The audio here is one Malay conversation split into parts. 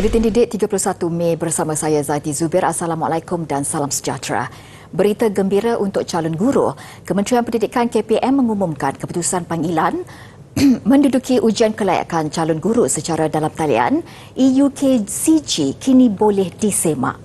Buletin Didik 31 Mei bersama saya Zaiti Zubir. Assalamualaikum dan salam sejahtera. Berita gembira untuk calon guru. Kementerian Pendidikan KPM mengumumkan keputusan panggilan menduduki ujian kelayakan calon guru secara dalam talian EUKCG kini boleh disemak.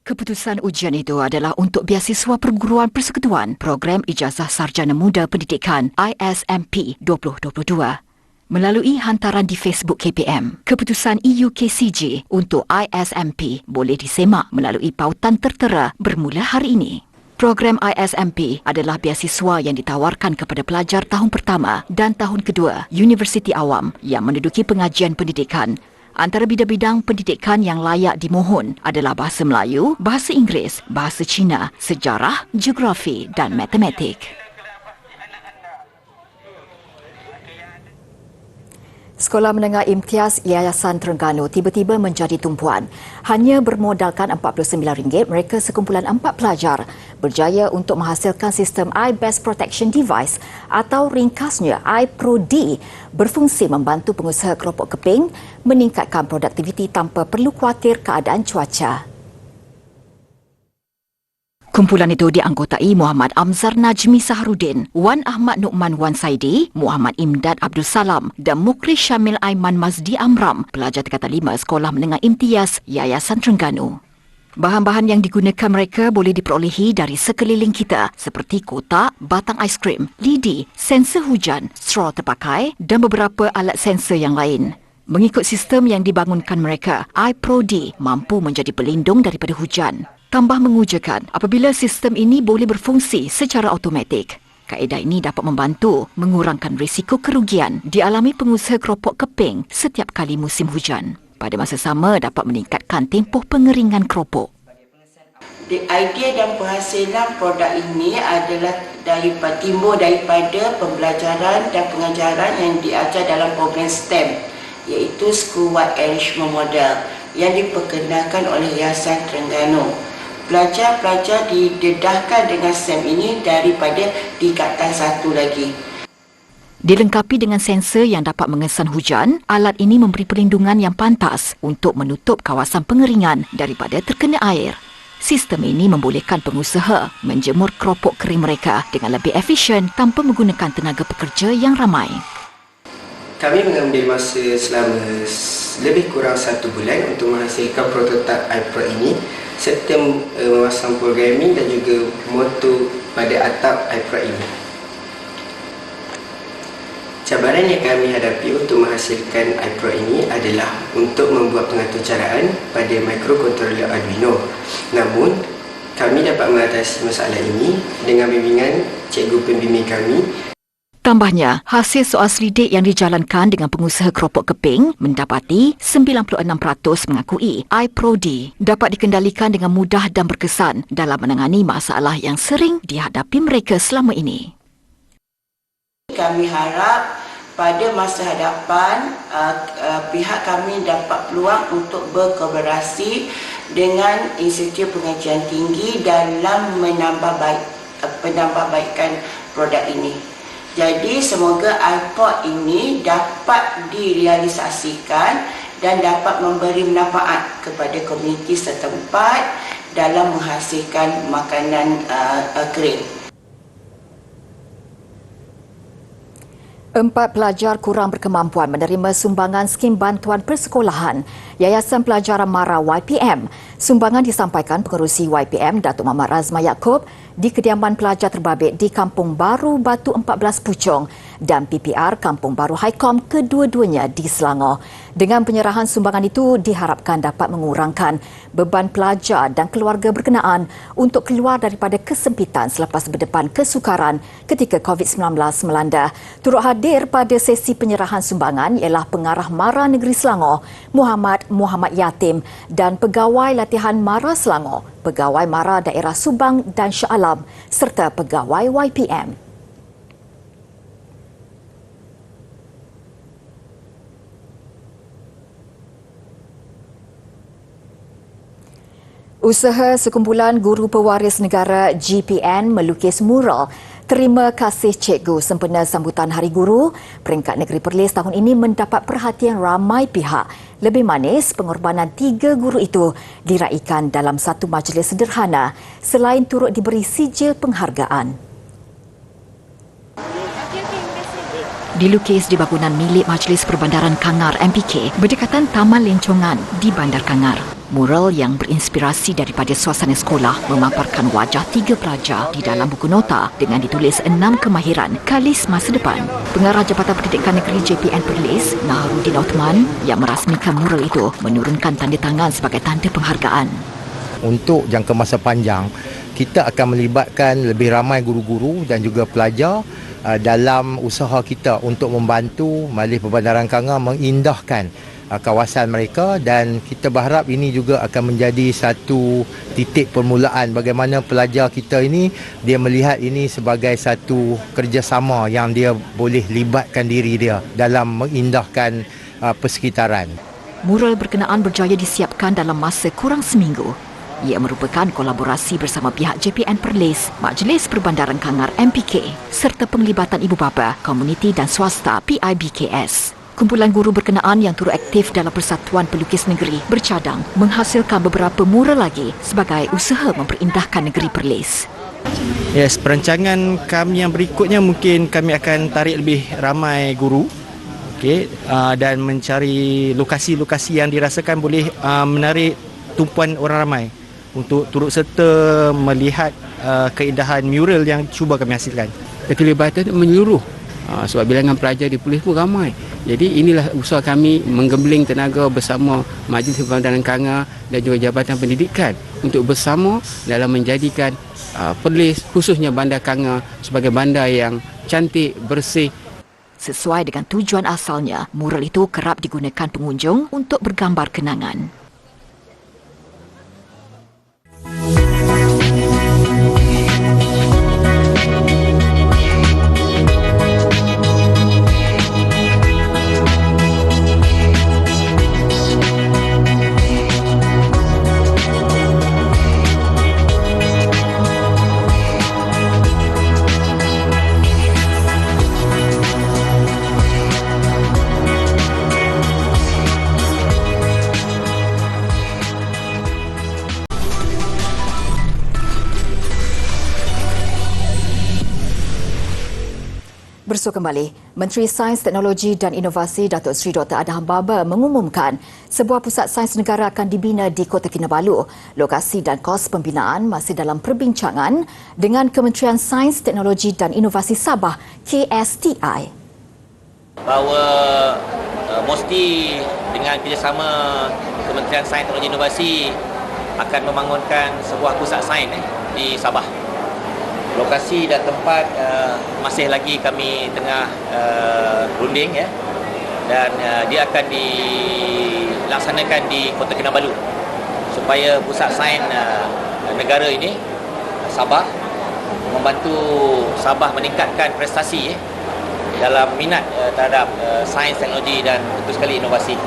Keputusan ujian itu adalah untuk beasiswa perguruan persekutuan Program Ijazah Sarjana Muda Pendidikan ISMP 2022. Melalui hantaran di Facebook KPM, keputusan EUKCG untuk ISMP boleh disemak melalui pautan tertera bermula hari ini. Program ISMP adalah beasiswa yang ditawarkan kepada pelajar tahun pertama dan tahun kedua Universiti Awam yang menduduki pengajian pendidikan. Antara bidang-bidang pendidikan yang layak dimohon adalah Bahasa Melayu, Bahasa Inggeris, Bahasa Cina, Sejarah, Geografi dan Matematik. Sekolah Menengah Imtiaz Yayasan Terengganu tiba-tiba menjadi tumpuan. Hanya bermodalkan RM49, mereka sekumpulan 4 pelajar berjaya untuk menghasilkan sistem iBest Protection Device atau ringkasnya iPro-D berfungsi membantu pengusaha keropok keping meningkatkan produktiviti tanpa perlu khawatir keadaan cuaca. Kumpulan itu dianggotai Muhammad Amzar Najmi Saharudin, Wan Ahmad Nu'man Wan Saidi, Muhammad Imdad Abdul Salam dan Mukri Syamil Aiman Mazdi Amram, pelajar tingkatan 5 Sekolah Menengah Imtiaz Yayasan Terengganu. Bahan-bahan yang digunakan mereka boleh diperolehi dari sekeliling kita seperti kotak, batang aiskrim, lidi, sensor hujan, straw terpakai dan beberapa alat sensor yang lain. Mengikut sistem yang dibangunkan mereka, iPro-D mampu menjadi pelindung daripada hujan. Tambah mengujakan apabila sistem ini boleh berfungsi secara automatik. Kaedah ini dapat membantu mengurangkan risiko kerugian dialami pengusaha keropok keping setiap kali musim hujan. Pada masa sama dapat meningkatkan tempoh pengeringan keropok. Idea dan penghasilan produk ini adalah timbul daripada pembelajaran dan pengajaran yang diajar dalam program STEM, iaitu School-wide Enrichment Model yang diperkenalkan oleh Yayasan Terengganu. Pelajar-pelajar didedahkan dengan STEM ini daripada tingkatan 1 lagi. Dilengkapi dengan sensor yang dapat mengesan hujan, alat ini memberi perlindungan yang pantas untuk menutup kawasan pengeringan daripada terkena air. Sistem ini membolehkan pengusaha menjemur keropok kering mereka dengan lebih efisien tanpa menggunakan tenaga pekerja yang ramai. Kami mengambil masa selama lebih kurang 1 bulan untuk menghasilkan prototip iPro ini serta memasang programming dan juga motor pada atap iPro ini. Cabaran yang kami hadapi untuk menghasilkan iPro ini adalah untuk membuat pengaturcaraan pada microcontroller Arduino. Namun, kami dapat mengatasi masalah ini dengan bimbingan cikgu pembimbing kami. Tambahnya, hasil soal selidik yang dijalankan dengan pengusaha keropok keping mendapati 96% mengakui iPro-D dapat dikendalikan dengan mudah dan berkesan dalam menangani masalah yang sering dihadapi mereka selama ini. Kami harap pada masa hadapan pihak kami dapat peluang untuk berkolaborasi dengan Institut Pengajian Tinggi dalam penambahbaikan produk ini. Jadi semoga iPod ini dapat direalisasikan dan dapat memberi manfaat kepada komuniti setempat dalam menghasilkan makanan kering. 4 pelajar kurang berkemampuan menerima sumbangan skim bantuan persekolahan Yayasan Pelajaran Mara YPM. Sumbangan disampaikan pengerusi YPM Datuk Muhammad Razma Yaakob di kediaman pelajar terbabit di Kampung Baru Batu 14 Puchong dan PPR Kampung Baru Haikom kedua-duanya di Selangor. Dengan penyerahan sumbangan itu diharapkan dapat mengurangkan beban pelajar dan keluarga berkenaan untuk keluar daripada kesempitan selepas berdepan kesukaran ketika COVID-19 melanda. Turut hadir pada sesi penyerahan sumbangan ialah Pengarah Mara Negeri Selangor Muhammad Yatim dan Pegawai Latihan Mara Selangor, Pegawai Mara Daerah Subang dan Shah Alam serta Pegawai YPM. Usaha sekumpulan guru pewaris negara GPN melukis mural Terima kasih Cikgu. Sempena sambutan Hari Guru, peringkat negeri Perlis tahun ini mendapat perhatian ramai pihak. Lebih manis, pengorbanan 3 guru itu diraikan dalam satu majlis sederhana selain turut diberi sijil penghargaan. Dilukis di bangunan milik Majlis Perbandaran Kangar MPK berdekatan Taman Lencongan di Bandar Kangar. Mural yang berinspirasi daripada suasana sekolah memaparkan wajah 3 pelajar di dalam buku nota dengan ditulis 6 kemahiran kalis masa depan. Pengarah Jabatan Pendidikan Negeri JPN Perlis, Naharudin Othman, yang merasmikan mural itu menurunkan tanda tangan sebagai tanda penghargaan. Untuk jangka masa panjang, kita akan melibatkan lebih ramai guru-guru dan juga pelajar dalam usaha kita untuk membantu Majlis Perbandaran Kangar mengindahkan kawasan mereka, dan kita berharap ini juga akan menjadi satu titik permulaan bagaimana pelajar kita ini dia melihat ini sebagai satu kerjasama yang dia boleh libatkan diri dia dalam mengindahkan persekitaran. Mural berkenaan berjaya disiapkan dalam masa kurang seminggu. Ia merupakan kolaborasi bersama pihak JPN Perlis, Majlis Perbandaran Kangar MPK serta penglibatan ibu bapa, komuniti dan swasta PIBKS. Kumpulan guru berkenaan yang turut aktif dalam Persatuan Pelukis Negeri bercadang menghasilkan beberapa mural lagi sebagai usaha memperindahkan negeri Perlis. Yes, perancangan kami yang berikutnya mungkin kami akan tarik lebih ramai guru, dan mencari lokasi-lokasi yang dirasakan boleh menarik tumpuan orang ramai untuk turut serta melihat keindahan mural yang cuba kami hasilkan. Keterlibatan menyeluruh sebab bilangan pelajar di Perlis pun ramai. Jadi inilah usaha kami menggembling tenaga bersama Majlis Perbandaran Kangar dan juga Jabatan Pendidikan untuk bersama dalam menjadikan Perlis, khususnya Bandar Kangar, sebagai bandar yang cantik, bersih. Sesuai dengan tujuan asalnya, mural itu kerap digunakan pengunjung untuk bergambar kenangan. Bersua kembali, Menteri Sains, Teknologi dan Inovasi Datuk Seri Dr. Adham Baba mengumumkan sebuah pusat sains negara akan dibina di Kota Kinabalu. Lokasi dan kos pembinaan masih dalam perbincangan dengan Kementerian Sains, Teknologi dan Inovasi Sabah, KSTI. Bahawa mesti dengan kerjasama Kementerian Sains, Teknologi dan Inovasi akan membangunkan sebuah pusat sains di Sabah. Lokasi dan tempat masih lagi kami tengah runding dan dia akan dilaksanakan di Kota Kinabalu supaya pusat sains negara ini Sabah membantu Sabah meningkatkan prestasi dalam minat terhadap sains, teknologi dan tentu sekali inovasi.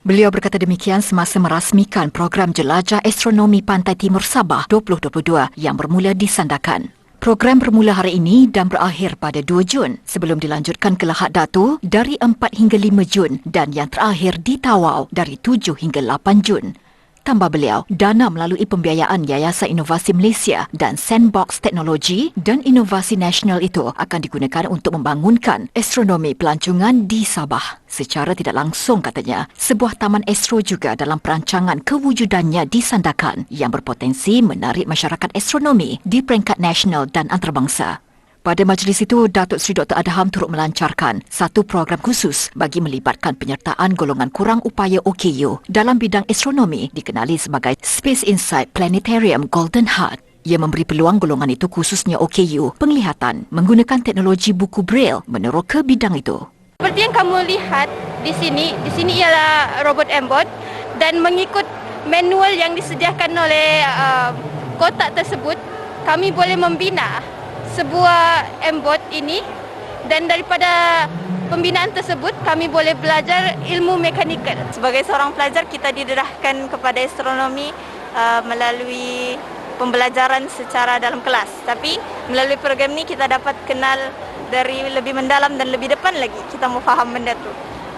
Beliau berkata demikian semasa merasmikan program Jelajah Astronomi Pantai Timur Sabah 2022 yang bermula di Sandakan. Program bermula hari ini dan berakhir pada 2 Jun sebelum dilanjutkan ke Lahad Datu dari 4 hingga 5 Jun dan yang terakhir di Tawau dari 7 hingga 8 Jun. Tambah beliau, dana melalui pembiayaan Yayasan Inovasi Malaysia dan Sandbox Teknologi dan Inovasi Nasional itu akan digunakan untuk membangunkan astronomi pelancongan di Sabah. Secara tidak langsung katanya, sebuah taman astro juga dalam perancangan kewujudannya di Sandakan yang berpotensi menarik masyarakat astronomi di peringkat nasional dan antarabangsa. Pada majlis itu, Datuk Seri Dr. Adham turut melancarkan satu program khusus bagi melibatkan penyertaan golongan kurang upaya OKU dalam bidang astronomi dikenali sebagai Space Insight Planetarium Golden Heart. Ia memberi peluang golongan itu khususnya OKU penglihatan menggunakan teknologi buku Braille meneroka bidang itu. Seperti yang kamu lihat di sini ialah robot M-Bot dan mengikut manual yang disediakan oleh kotak tersebut, kami boleh membina sebuah M-Bot ini dan daripada pembinaan tersebut kami boleh belajar ilmu mekanikal. Sebagai seorang pelajar kita didedahkan kepada astronomi melalui pembelajaran secara dalam kelas. Tapi melalui program ni kita dapat kenal dari lebih mendalam dan lebih depan lagi kita mau faham benda tu.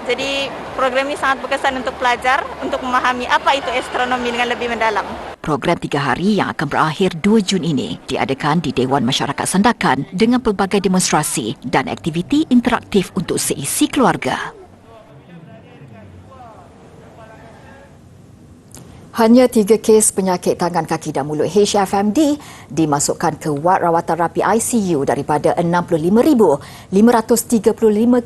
Jadi program ini sangat berkesan untuk pelajar untuk memahami apa itu astronomi dengan lebih mendalam. Program 3 hari yang akan berakhir 2 Jun ini diadakan di Dewan Masyarakat Sandakan dengan pelbagai demonstrasi dan aktiviti interaktif untuk seisi keluarga. Hanya 3 kes penyakit tangan kaki dan mulut HFMD dimasukkan ke wad rawatan rapi ICU daripada 65,535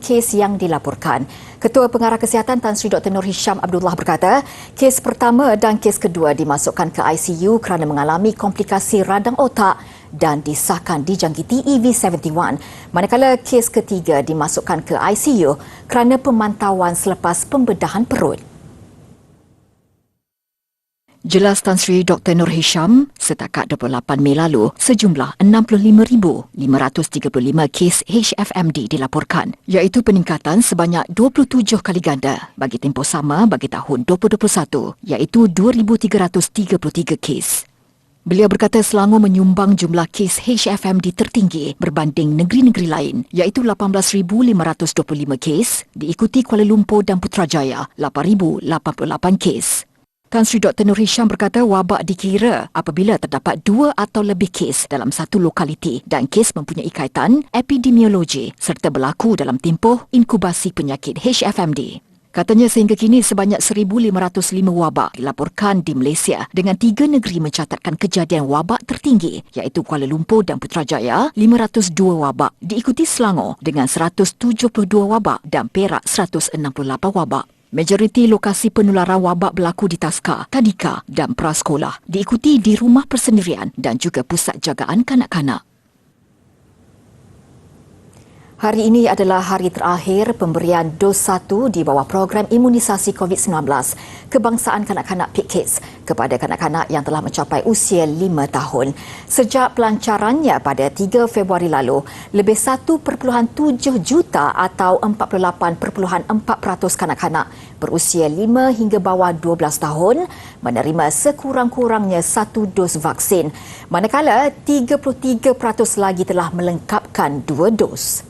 kes yang dilaporkan. Ketua Pengarah Kesihatan Tan Sri Dr. Nur Hisham Abdullah berkata, kes pertama dan kes kedua dimasukkan ke ICU kerana mengalami komplikasi radang otak dan disahkan dijangkiti EV71. Manakala kes ketiga dimasukkan ke ICU kerana pemantauan selepas pembedahan perut. Jelas Tan Sri Dr. Nur Hisham, setakat 28 Mei lalu, sejumlah 65,535 kes HFMD dilaporkan, iaitu peningkatan sebanyak 27 kali ganda bagi tempoh sama bagi tahun 2021, iaitu 2,333 kes. Beliau berkata Selangor menyumbang jumlah kes HFMD tertinggi berbanding negeri-negeri lain, iaitu 18,525 kes, diikuti Kuala Lumpur dan Putrajaya, 8,088 kes. Tan Sri Dr. Nur Hisham berkata wabak dikira apabila terdapat 2 atau lebih kes dalam satu lokaliti dan kes mempunyai kaitan epidemiologi serta berlaku dalam tempoh inkubasi penyakit HFMD. Katanya sehingga kini sebanyak 1,505 wabak dilaporkan di Malaysia dengan 3 negeri mencatatkan kejadian wabak tertinggi iaitu Kuala Lumpur dan Putrajaya 502 wabak, diikuti Selangor dengan 172 wabak dan Perak 168 wabak. Majoriti lokasi penularan wabak berlaku di Taska, Tadika dan prasekolah, diikuti di rumah persendirian dan juga pusat jagaan kanak-kanak. Hari ini adalah hari terakhir pemberian dos 1 di bawah program imunisasi COVID-19 kebangsaan kanak-kanak PIKKIDS kepada kanak-kanak yang telah mencapai usia 5 tahun. Sejak pelancarannya pada 3 Februari lalu, lebih 1.7 juta atau 48.4% kanak-kanak berusia 5 hingga bawah 12 tahun menerima sekurang-kurangnya 1 dos vaksin, manakala 33% lagi telah melengkapkan 2 dos.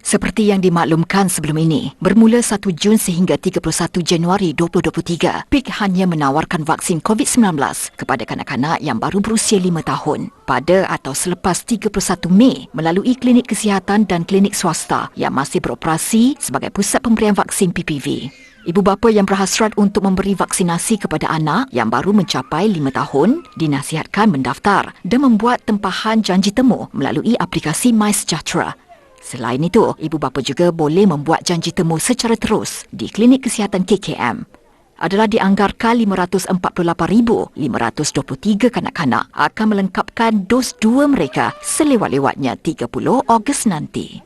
Seperti yang dimaklumkan sebelum ini, bermula 1 Jun sehingga 31 Januari 2023, PIK hanya menawarkan vaksin COVID-19 kepada kanak-kanak yang baru berusia 5 tahun pada atau selepas 31 Mei melalui klinik kesihatan dan klinik swasta yang masih beroperasi sebagai pusat pemberian vaksin PPV. Ibu bapa yang berhasrat untuk memberi vaksinasi kepada anak yang baru mencapai 5 tahun dinasihatkan mendaftar dan membuat tempahan janji temu melalui aplikasi MySejahtera. Selain itu, ibu bapa juga boleh membuat janji temu secara terus di klinik kesihatan KKM. Adalah dianggarkan 548,523 kanak-kanak akan melengkapkan dos 2 mereka selewat-lewatnya 30 Ogos nanti.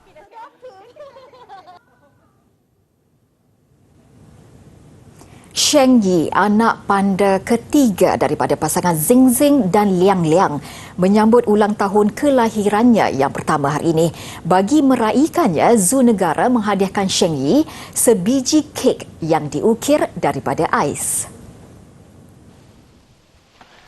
Sheng Yi, anak panda ketiga daripada pasangan Zing Zing dan Liang Liang, menyambut ulang tahun kelahirannya yang pertama hari ini. Bagi meraihkannya, Zoo Negara menghadiahkan Sheng Yi sebiji kek yang diukir daripada ais.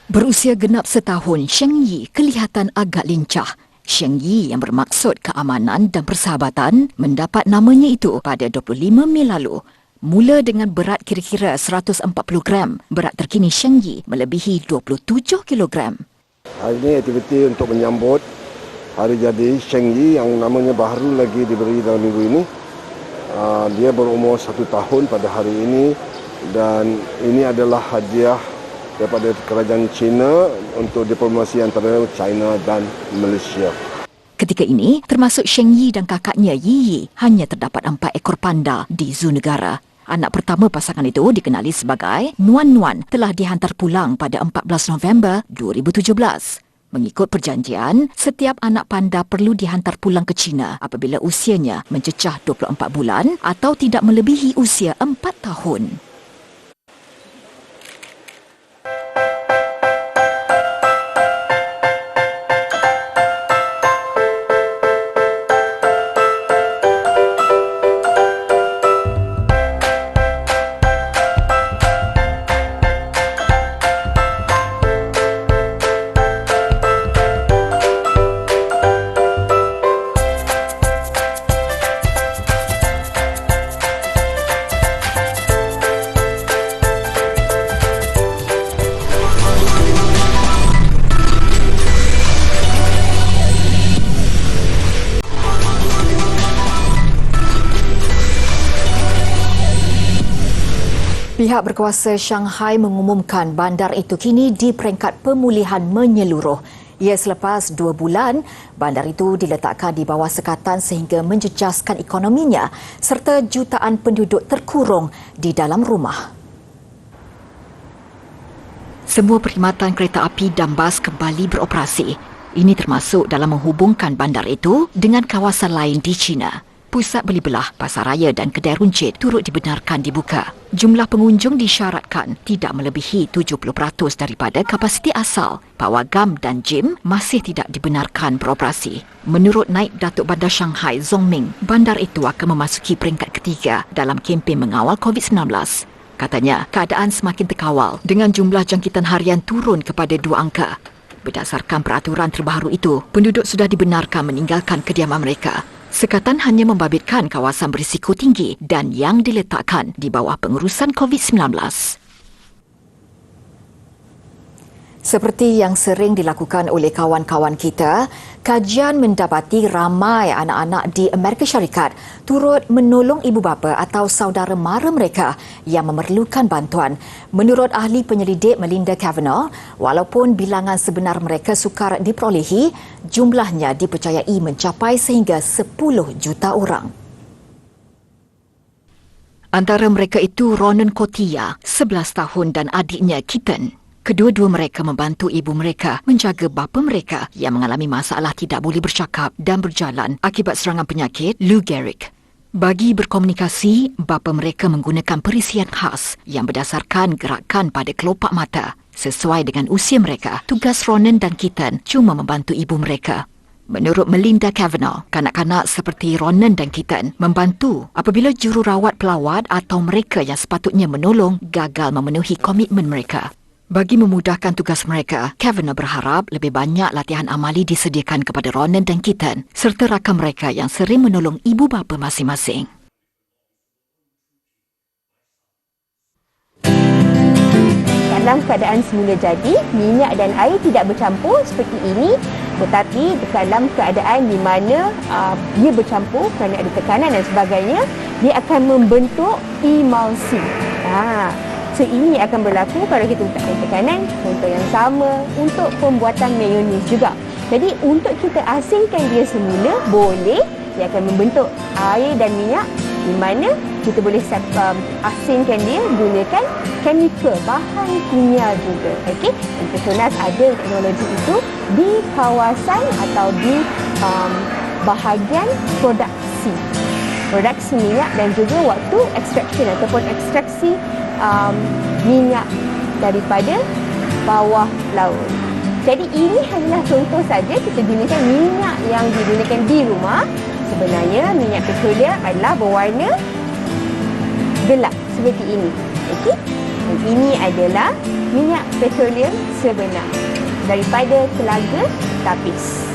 Berusia genap setahun, Sheng Yi kelihatan agak lincah. Sheng Yi yang bermaksud keamanan dan persahabatan mendapat namanya itu pada 25 Mei lalu. Mula dengan berat kira-kira 140 gram, berat terkini Sheng Yi melebihi 27 kilogram. Hari ini aktiviti untuk menyambut hari jadi Sheng Yi yang namanya baru lagi diberi dalam minggu ini. Dia berumur 1 tahun pada hari ini dan ini adalah hadiah daripada kerajaan China untuk diplomasi antara China dan Malaysia. Ketika ini, termasuk Sheng Yi dan kakaknya Yi Yi, hanya terdapat 4 ekor panda di Zoo Negara. Anak pertama pasangan itu dikenali sebagai Nuan Nuan telah dihantar pulang pada 14 November 2017. Mengikut perjanjian, setiap anak panda perlu dihantar pulang ke China apabila usianya mencecah 24 bulan atau tidak melebihi usia 4 tahun. Pihak berkuasa Shanghai mengumumkan bandar itu kini di peringkat pemulihan menyeluruh. Ia selepas 2 bulan, bandar itu diletakkan di bawah sekatan sehingga menjejaskan ekonominya serta jutaan penduduk terkurung di dalam rumah. Semua perkhidmatan kereta api dan bas kembali beroperasi. Ini termasuk dalam menghubungkan bandar itu dengan kawasan lain di China. Pusat beli belah, pasar raya dan kedai runcit turut dibenarkan dibuka. Jumlah pengunjung disyaratkan tidak melebihi 70% daripada kapasiti asal. Pawagam dan gym masih tidak dibenarkan beroperasi. Menurut Naib Datuk Bandar Shanghai, Zhong Ming, bandar itu akan memasuki peringkat ketiga dalam kempen mengawal COVID-19. Katanya, keadaan semakin terkawal dengan jumlah jangkitan harian turun kepada 2 angka. Berdasarkan peraturan terbaru itu, penduduk sudah dibenarkan meninggalkan kediaman mereka. Sekatan hanya membabitkan kawasan berisiko tinggi dan yang diletakkan di bawah pengurusan COVID-19. Seperti yang sering dilakukan oleh kawan-kawan kita, kajian mendapati ramai anak-anak di Amerika Syarikat turut menolong ibu bapa atau saudara mara mereka yang memerlukan bantuan. Menurut ahli penyelidik Melinda Kavanaugh, walaupun bilangan sebenar mereka sukar diperolehi, jumlahnya dipercayai mencapai sehingga 10 juta orang. Antara mereka itu Ronan Kotia, 11 tahun dan adiknya Kitten. Kedua-dua mereka membantu ibu mereka menjaga bapa mereka yang mengalami masalah tidak boleh bercakap dan berjalan akibat serangan penyakit Lou Gehrig. Bagi berkomunikasi, bapa mereka menggunakan perisian khas yang berdasarkan gerakan pada kelopak mata. Sesuai dengan usia mereka, tugas Ronan dan Kitten cuma membantu ibu mereka. Menurut Melinda Kavanaugh, kanak-kanak seperti Ronan dan Kitten membantu apabila jururawat pelawat atau mereka yang sepatutnya menolong gagal memenuhi komitmen mereka. Bagi memudahkan tugas mereka, Kavanaugh berharap lebih banyak latihan amali disediakan kepada Ronan dan Kitten serta rakan mereka yang sering menolong ibu bapa masing-masing. Dalam keadaan semula jadi, minyak dan air tidak bercampur seperti ini, tetapi dalam keadaan di mana dia bercampur kerana ada tekanan dan sebagainya, dia akan membentuk emulsi. So ini akan berlaku kalau kita letakkan tekanan, contoh yang sama untuk pembuatan mayonis juga. Jadi untuk kita asingkan dia semula, boleh, dia akan membentuk air dan minyak di mana kita boleh asingkan dia gunakan chemical, bahan kimia juga. Okey, Petronas ada teknologi itu di kawasan atau di bahagian produksi minyak dan juga waktu extraction ataupun ekstraksi minyak daripada bawah laut. Jadi ini hanyalah contoh saja kita gunakan minyak yang digunakan di rumah. Sebenarnya minyak petroleum adalah berwarna gelap seperti ini. Okey. Dan ini adalah minyak petroleum sebenar daripada Telaga Tapis.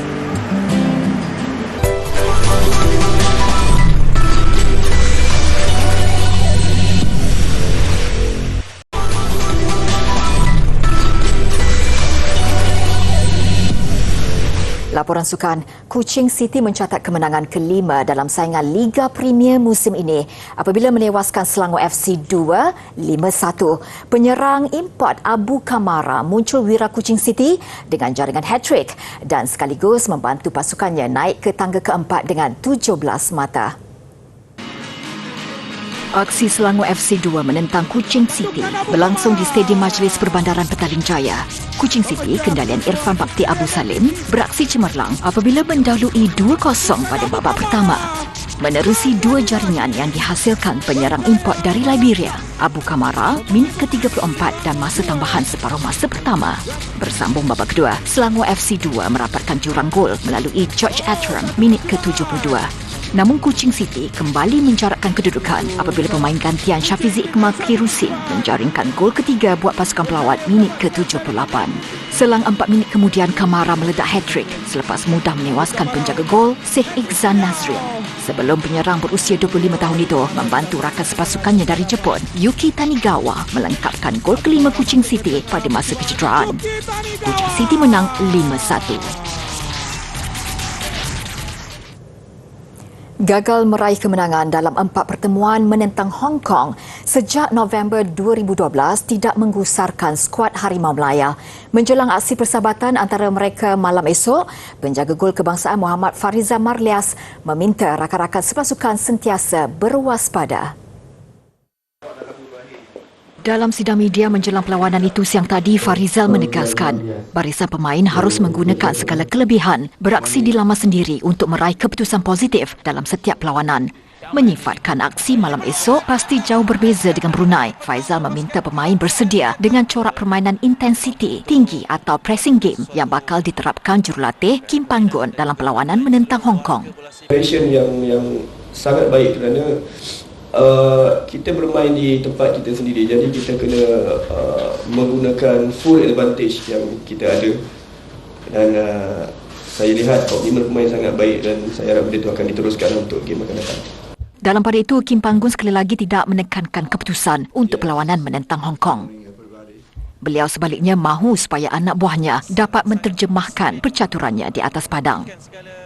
Laporan sukan, Kuching City mencatat kemenangan kelima dalam saingan Liga Premier musim ini apabila menewaskan Selangor FC 2 5-1. Penyerang import Abu Kamara muncul wira Kuching City dengan jaringan hat-trick dan sekaligus membantu pasukannya naik ke tangga keempat dengan 17 mata. Aksi Selangor FC 2 menentang Kuching City berlangsung di Stadium Majlis Perbandaran Petaling Jaya. Kuching City, kendalian Irfan Bakti Abu Salim, beraksi cemerlang apabila mendahului 2-0 pada babak pertama. Menerusi 2 jaringan yang dihasilkan penyerang import dari Liberia, Abu Kamara, minit ke-34 dan masa tambahan separuh masa pertama. Bersambung babak kedua, Selangor FC 2 merapatkan jurang gol melalui George Atram, minit ke-72. Namun Kuching City kembali menjarakkan kedudukan apabila pemain gantian Syafizi Iqmal Kirusin menjaringkan gol ketiga buat pasukan pelawat minit ke-78. Selang 4 minit kemudian Kamara meledak hat-trick selepas mudah menewaskan penjaga gol Sheikh Ikhzan Nazril. Sebelum penyerang berusia 25 tahun itu membantu rakan sepasukannya dari Jepun, Yuki Tanigawa melengkapkan gol kelima Kuching City pada masa kecederaan. Kuching City menang 5-1. Gagal meraih kemenangan dalam 4 pertemuan menentang Hong Kong sejak November 2012 tidak menggusarkan skuad Harimau Melaya. Menjelang aksi persahabatan antara mereka malam esok, penjaga gol kebangsaan Muhammad Farizal Marlias meminta rakan-rakan sepasukan sentiasa berwaspada. Dalam sidang media menjelang perlawanan itu siang tadi, Farizal menegaskan barisan pemain harus menggunakan segala kelebihan beraksi di laman sendiri untuk meraih keputusan positif dalam setiap perlawanan. Menyifatkan aksi malam esok pasti jauh berbeza dengan Brunei. Faizal meminta pemain bersedia dengan corak permainan intensiti tinggi atau pressing game yang bakal diterapkan jurulatih Kim Panggun dalam perlawanan menentang Hong Kong. Yang sangat baik kerana kita bermain di tempat kita sendiri, jadi kita kena menggunakan full advantage yang kita ada, dan saya lihat komitmen pemain sangat baik dan saya harap benda itu akan diteruskan untuk game akan datang. Dalam pada itu, Kim Panggun sekali lagi tidak menekankan keputusan untuk perlawanan menentang Hong Kong. Beliau sebaliknya mahu supaya anak buahnya dapat menterjemahkan percaturannya di atas padang.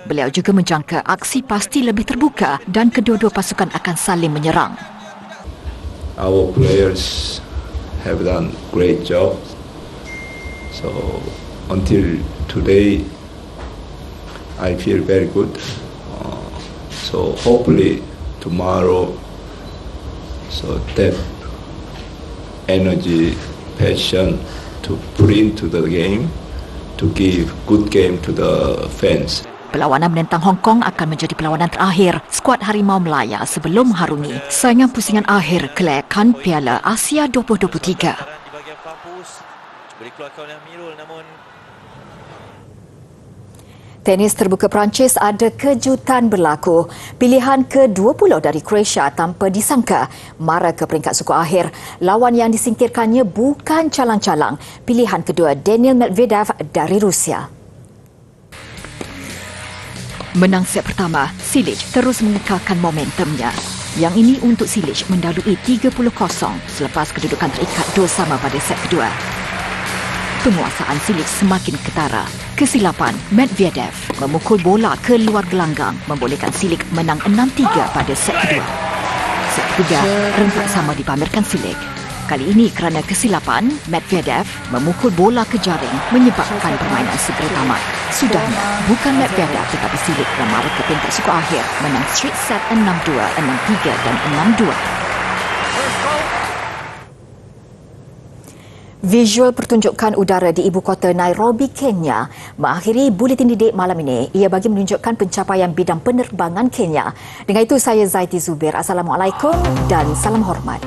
Beliau juga menjangka aksi pasti lebih terbuka dan kedua-dua pasukan akan saling menyerang. Our players have done great job. So until today, I feel very good. So hopefully tomorrow, so that energy, passion to put into the game, to give good game to the fans. Perlawanan menentang Hong Kong akan menjadi perlawanan terakhir skuad Harimau Melaya sebelum harungi saingan pusingan akhir kelayakan Piala Asia 2023. Tenis terbuka Perancis ada kejutan berlaku. Pilihan ke-20 dari Croatia tanpa disangka mara ke peringkat suku akhir. Lawan yang disingkirkannya bukan calang-calang. Pilihan kedua Daniil Medvedev dari Rusia. Menang set pertama, Cilic terus mengekalkan momentumnya. Yang ini untuk Cilic mendahului 30-0 selepas kedudukan terikat 2-2 pada set kedua. Penguasaan Cilic semakin ketara. Kesilapan Medvedev memukul bola ke luar gelanggang membolehkan Cilic menang 6-3 pada set kedua. Set ketiga, renggat sama dipamerkan Cilic. Kali ini kerana kesilapan, Medvedev memukul bola ke jaring menyebabkan permainan segera tamat. Sudahnya, bukan Medvedev tetapi Cilic yang mara ke peringkat suku akhir menang straight set 6-2, 6-3 dan 6-2. Visual pertunjukan udara di ibu kota Nairobi, Kenya mengakhiri buletin didik malam ini. Ia bagi menunjukkan pencapaian bidang penerbangan Kenya. Dengan itu, saya Zaiti Zubir. Assalamualaikum dan salam hormat.